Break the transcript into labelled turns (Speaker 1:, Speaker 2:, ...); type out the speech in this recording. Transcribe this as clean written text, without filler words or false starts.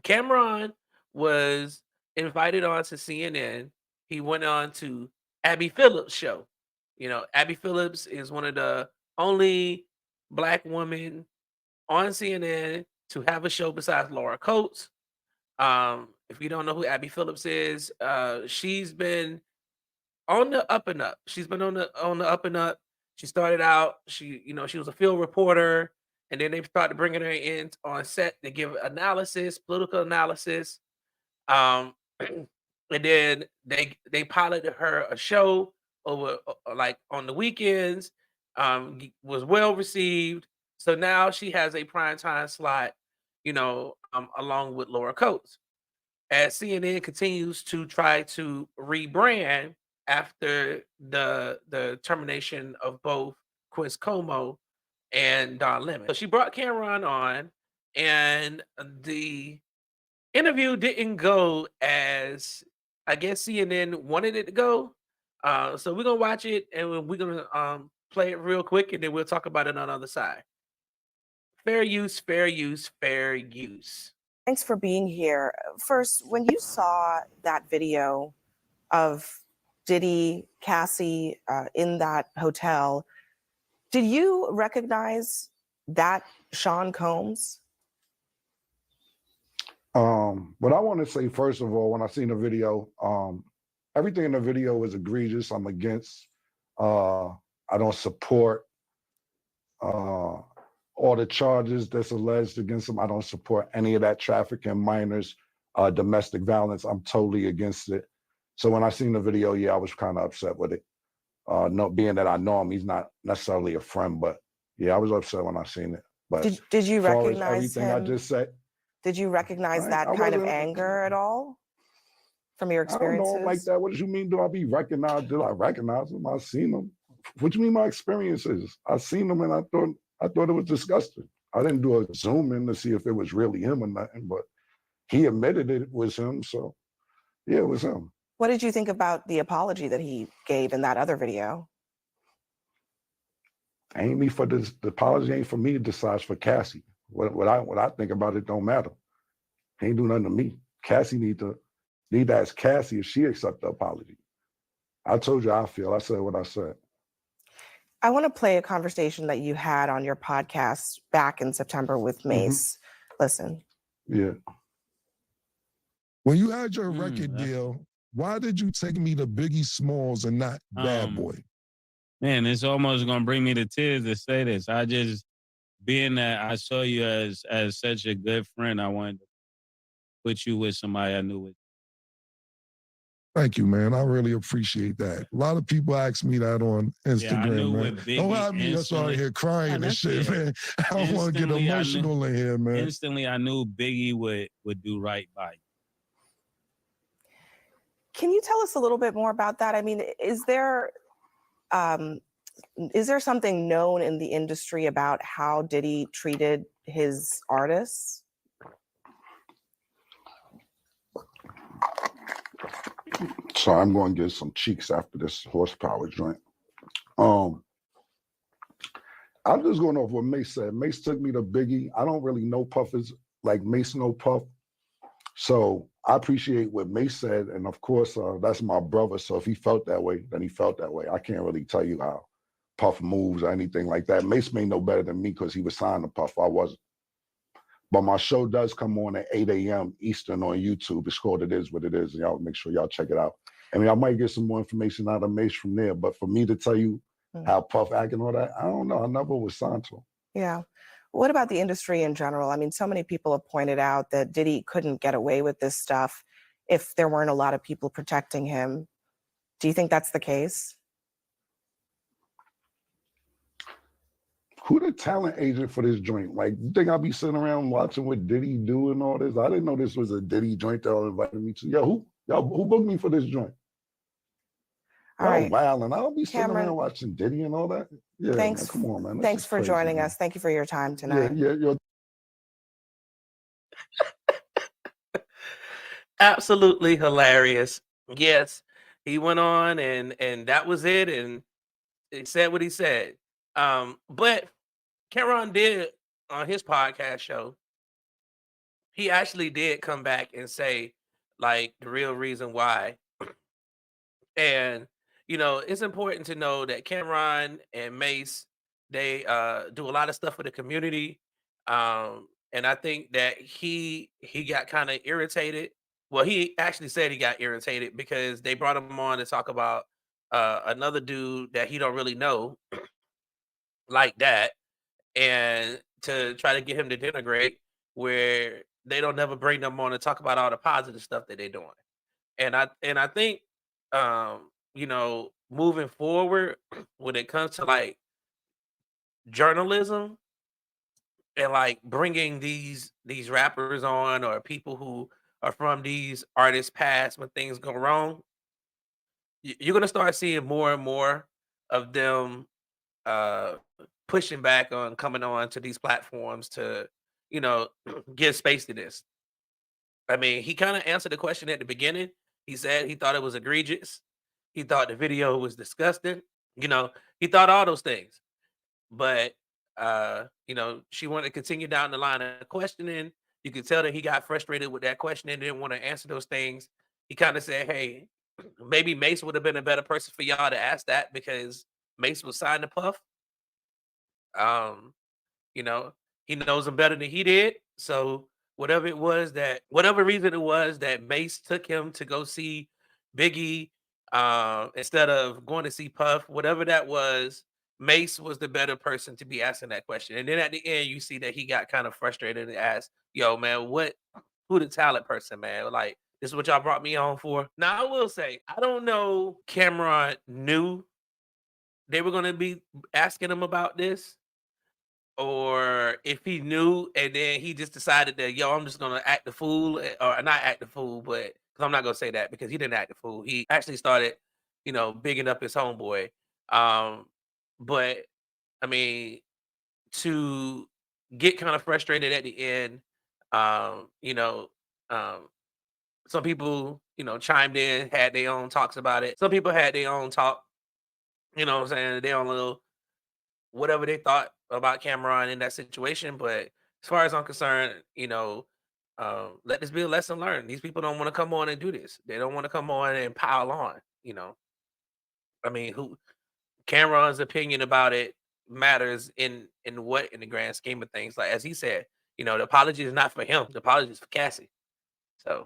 Speaker 1: Cameron was invited on to CNN. He went on to Abby Phillip's show. Abby Phillips is one of the only black women on CNN to have a show besides Laura Coates. If you don't know who Abby Phillips is, she's been on the up and up. She's been on the up and up. She started out, she was a field reporter, and then they started bringing her in on set to give analysis, political analysis. Um, and then they piloted her a show over like on the weekends. Was well received. So now she has a primetime slot, along with Laura Coates. As CNN continues to try to rebrand after the termination of both Quiz Como and Don Lemon. So she brought Cameron on, and the interview didn't go as I guess CNN wanted it to go. So we're gonna watch it and we're gonna play it real quick, and then we'll talk about it on the other side. Fair use, fair use, fair use.
Speaker 2: Thanks for being here. First, when you saw that video of Diddy, Cassie in that hotel, did you recognize that Sean Combs?
Speaker 3: What I want to say, first of all, when I seen the video, everything in the video was egregious. I'm against. I don't support all the charges that's alleged against him. I don't support any of that trafficking, minors, domestic violence. I'm totally against it. So when I seen the video, yeah, I was kind of upset with it. Being that I know him, he's not necessarily a friend, but yeah, I was upset when I seen it. But
Speaker 2: did you recognize
Speaker 3: everything
Speaker 2: him?
Speaker 3: I just said.
Speaker 2: Did you recognize that kind of anger at all from your experiences?
Speaker 3: I don't know him like that. What do you mean? Do I be recognized? Did I recognize him? I seen him. What do you mean my experiences? I seen him and I thought it was disgusting. I didn't do a zoom in to see if it was really him or nothing, but he admitted it was him. So yeah, it was him.
Speaker 2: What did you think about the apology that he gave in that other video?
Speaker 3: The apology ain't for me to decide, for Cassie. What I think about it don't matter. He ain't do nothing to me. Cassie need to ask Cassie if she accept the apology. I told you how I feel. I said what I said.
Speaker 2: I want to play a conversation that you had on your podcast back in September with Mace. Listen.
Speaker 3: Yeah.
Speaker 4: When you had your record deal, why did you take me to Biggie Smalls and not Bad Boy?
Speaker 5: Man, it's almost gonna bring me to tears to say this. Being that I saw you as such a good friend, I wanted to put you with somebody I knew with.
Speaker 4: Thank you, man. I really appreciate that. A lot of people ask me that on Instagram, man. Don't have me just out here crying and shit, man. I don't want to get emotional in here, man.
Speaker 5: Instantly, I knew Biggie would do right by you.
Speaker 2: Can you tell us a little bit more about that? I mean, is there something known in the industry about how Diddy treated his artists?
Speaker 3: So I'm going to get some cheeks after this horsepower joint. I'm just going off what Mace said. Mace took me to Biggie. I don't really know Puff is like Mace know Puff. So I appreciate what Mace said. And of course, that's my brother. So if he felt that way, then he felt that way. I can't really tell you how Puff moves or anything like that. Mace may know better than me because he was signed to Puff. I wasn't. But my show does come on at 8 a.m. Eastern on YouTube. It's called It Is What It Is. And y'all make sure y'all check it out. I mean, I might get some more information out of Mace from there. But for me to tell you how Puff act and all that, I don't know. I never was signed to him.
Speaker 2: Yeah. What about the industry in general? I mean, so many people have pointed out that Diddy couldn't get away with this stuff if there weren't a lot of people protecting him. Do you think that's the case?
Speaker 3: Who the talent agent for this joint? Like, you think I'll be sitting around watching what Diddy do and all this? I didn't know this was a Diddy joint that y'all invited me to. Yo, who booked me for this joint?
Speaker 2: All right.
Speaker 3: Wow, and I'll be sitting
Speaker 2: Cameron,
Speaker 3: around watching Diddy and all that. Yeah,
Speaker 2: thanks.
Speaker 3: Man, come on, man.
Speaker 2: Thanks for joining us. Thank you for your time tonight.
Speaker 3: Yeah.
Speaker 1: Absolutely hilarious. Yes, he went on and that was it, and he said what he said. But Cameron did on his podcast show. he actually did come back and say like the real reason why. And it's important to know that Cameron and Mace, they do a lot of stuff for the community. And I think that he got kind of irritated. Well, he actually said he got irritated because they brought him on to talk about another dude that he don't really know like that, and to try to get him to denigrate where they don't never bring them on to talk about all the positive stuff that they're doing. And I think moving forward when it comes to like journalism and like bringing these rappers on or people who are from these artists past when things go wrong, you're going to start seeing more and more of them uh pushing back on coming on to these platforms to you know give space to this. I mean, he kind of answered the question at the beginning. He said he thought it was egregious. He thought the video was disgusting. You know, he thought all those things. But she wanted to continue down the line of questioning. You could tell that he got frustrated with that question and didn't want to answer those things. He kind of said, "Hey, maybe Mace would have been a better person for y'all to ask that because Mace was signed to Puff. Um, you know, he knows him better than he did. So whatever reason it was that Mace took him to go see Biggie instead of going to see Puff, whatever that was, Mace was the better person to be asking that question. And then at the end, you see that he got kind of frustrated and asked, "Yo, man, who the talent person, man? Like, this is what y'all brought me on for." Now, I will say, I don't know Cameron knew they were going to be asking him about this, or if he knew and then he just decided that, yo, I'm just gonna act the fool, or not act the fool, but because I'm not gonna say that because he didn't act the fool. He actually started, bigging up his homeboy. Um, but I mean, to get kind of frustrated at the end, um, you know, um, some people, chimed in, had their own talks about it. Some people had their own talk, what I'm saying, their own little whatever they thought about Cameron in that situation. But as far as I'm concerned, let this be a lesson learned. These people don't want to come on and do this. They don't want to come on and pile on. I mean, who Cameron's opinion about it matters in the grand scheme of things. Like as he said, the apology is not for him. The apology is for Cassie. So